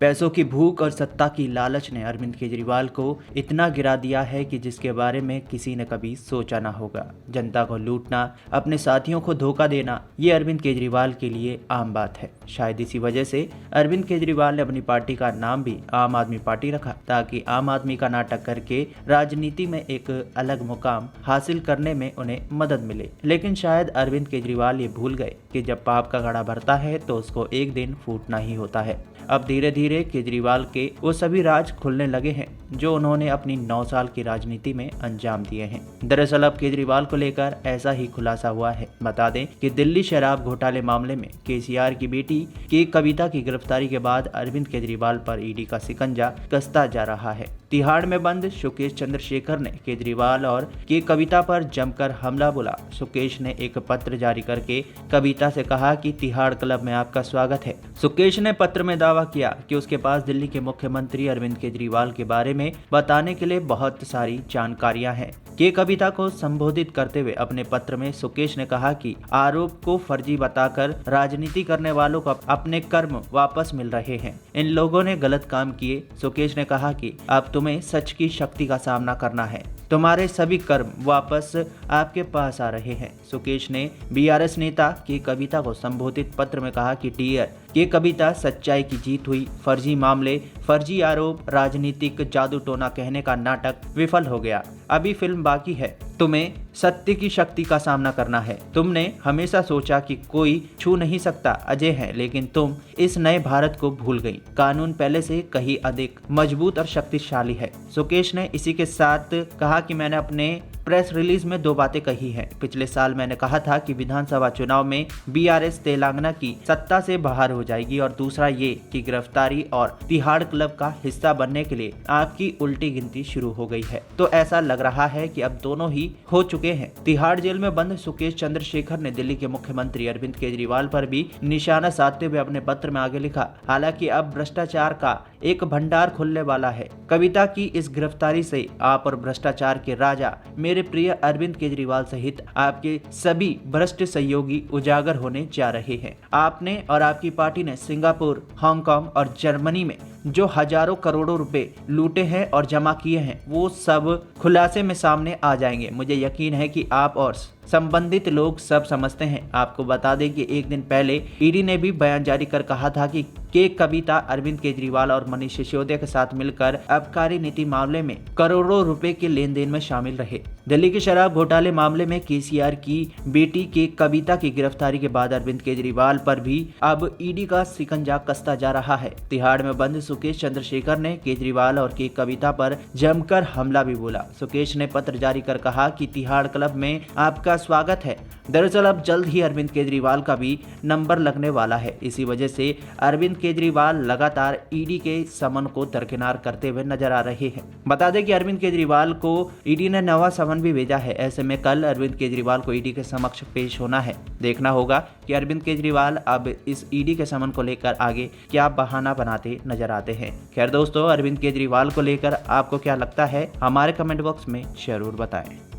पैसों की भूख और सत्ता की लालच ने अरविंद केजरीवाल को इतना गिरा दिया है कि जिसके बारे में किसी ने कभी सोचा ना होगा। जनता को लूटना, अपने साथियों को धोखा देना, ये अरविंद केजरीवाल के लिए आम बात है। शायद इसी वजह से अरविंद केजरीवाल ने अपनी पार्टी का नाम भी आम आदमी पार्टी रखा, ताकि आम आदमी का नाटक करके राजनीति में एक अलग मुकाम हासिल करने में उन्हें मदद मिले। लेकिन शायद अरविंद केजरीवाल ये भूल गए कि जब पाप का घड़ा भरता है तो उसको एक दिन फूटना ही होता है। अब धीरे धीरे केजरीवाल के वो सभी राज खुलने लगे हैं जो उन्होंने अपनी 9 साल की राजनीति में अंजाम दिए हैं। दरअसल अब केजरीवाल को लेकर ऐसा ही खुलासा हुआ है। बता दें कि दिल्ली शराब घोटाले मामले में केसीआर की बेटी के कविता की गिरफ्तारी के बाद अरविंद केजरीवाल पर ईडी का शिकंजा कसता जा रहा है। तिहाड़ में बंद सुकेश चंद्रशेखर ने केजरीवाल और के कविता पर जमकर हमला बोला। सुकेश ने एक पत्र जारी करके कविता से कहा कि तिहाड़ क्लब में आपका स्वागत है। सुकेश ने पत्र में दावा किया कि उसके पास दिल्ली के मुख्यमंत्री अरविंद केजरीवाल के बारे में बताने के लिए बहुत सारी जानकारियां हैं। के कविता को संबोधित करते हुए अपने पत्र में सुकेश ने कहा कि आरोप को फर्जी बताकर राजनीति करने वालों को अपने कर्म वापस मिल रहे हैं। इन लोगों ने गलत काम किए। सुकेश ने कहा कि अब तुम्हें सच की शक्ति का सामना करना है। तुम्हारे सभी कर्म वापस आपके पास आ रहे हैं। सुकेश ने बीआरएस नेता के कविता को संबोधित पत्र में कहा कि डियर के कविता, सच्चाई की जीत हुई। फर्जी मामले, फर्जी आरोप, राजनीतिक जादू टोना कहने का नाटक विफल हो गया। अभी फिल्म बाकी है। तुम्हें सत्य की शक्ति का सामना करना है। तुमने हमेशा सोचा कि कोई छू नहीं सकता, अजय है, लेकिन तुम इस नए भारत को भूल गई। कानून पहले से कहीं अधिक मजबूत और शक्तिशाली है। सुकेश ने इसी के साथ कहा कि मैंने अपने प्रेस रिलीज में 2 बातें कही हैं। पिछले साल मैंने कहा था कि विधानसभा चुनाव में बीआरएस तेलंगाना की सत्ता से बाहर हो जाएगी, और दूसरा ये कि गिरफ्तारी और तिहाड़ क्लब का हिस्सा बनने के लिए आपकी उल्टी गिनती शुरू हो गई है। तो ऐसा लग रहा है कि अब दोनों ही हो चुके हैं। तिहाड़ जेल में बंद सुकेश चंद्रशेखर ने दिल्ली के मुख्यमंत्री अरविंद केजरीवाल पर भी निशाना साधते हुए अपने पत्र में आगे लिखा, हालांकि अब भ्रष्टाचार का एक भंडार खुलने वाला है। कविता की इस गिरफ्तारी से आप और भ्रष्टाचार के राजा मेरे प्रिय अरविंद केजरीवाल सहित आपके सभी भ्रष्ट सहयोगी उजागर होने जा रहे हैं। आपने और आपकी पार्टी ने सिंगापुर, हांगकांग और जर्मनी में जो हजारों करोड़ों रुपए लूटे हैं और जमा किए हैं, वो सब खुलासे में सामने आ जाएंगे। मुझे यकीन है कि आप और संबंधित लोग सब समझते हैं। आपको बता दें कि एक दिन पहले ईडी ने भी बयान जारी कर कहा था कि के कविता अरविंद केजरीवाल और मनीष सिसोदिया के साथ मिलकर आबकारी नीति मामले में करोड़ों रुपए के लेन देन में शामिल रहे। दिल्ली के शराब घोटाले मामले में केसीआर की बेटी के कविता की गिरफ्तारी के बाद अरविंद केजरीवाल पर भी अब ईडी का शिकंजा कसता जा रहा है। तिहाड़ में बंद सुकेश चंद्रशेखर ने केजरीवाल और के कविता पर जमकर हमला भी बोला। सुकेश ने पत्र जारी कर कहा कि तिहाड़ क्लब में आपका स्वागत है। दरअसल अब जल्द ही अरविंद केजरीवाल का भी नंबर लगने वाला है। इसी वजह से अरविंद केजरीवाल लगातार ईडी के समन को दरकिनार करते हुए नजर आ रहे हैं। बता दें कि अरविंद केजरीवाल को ईडी ने नया समन भी भेजा है। ऐसे में कल अरविंद केजरीवाल को ईडी के समक्ष पेश होना है। देखना होगा कि अरविंद केजरीवाल अब इस ईडी के समन को लेकर आगे क्या बहाना बनाते नजर आते हैं। खैर दोस्तों, अरविंद केजरीवाल को लेकर आपको क्या लगता है, हमारे कमेंट बॉक्स में जरूर बताएं।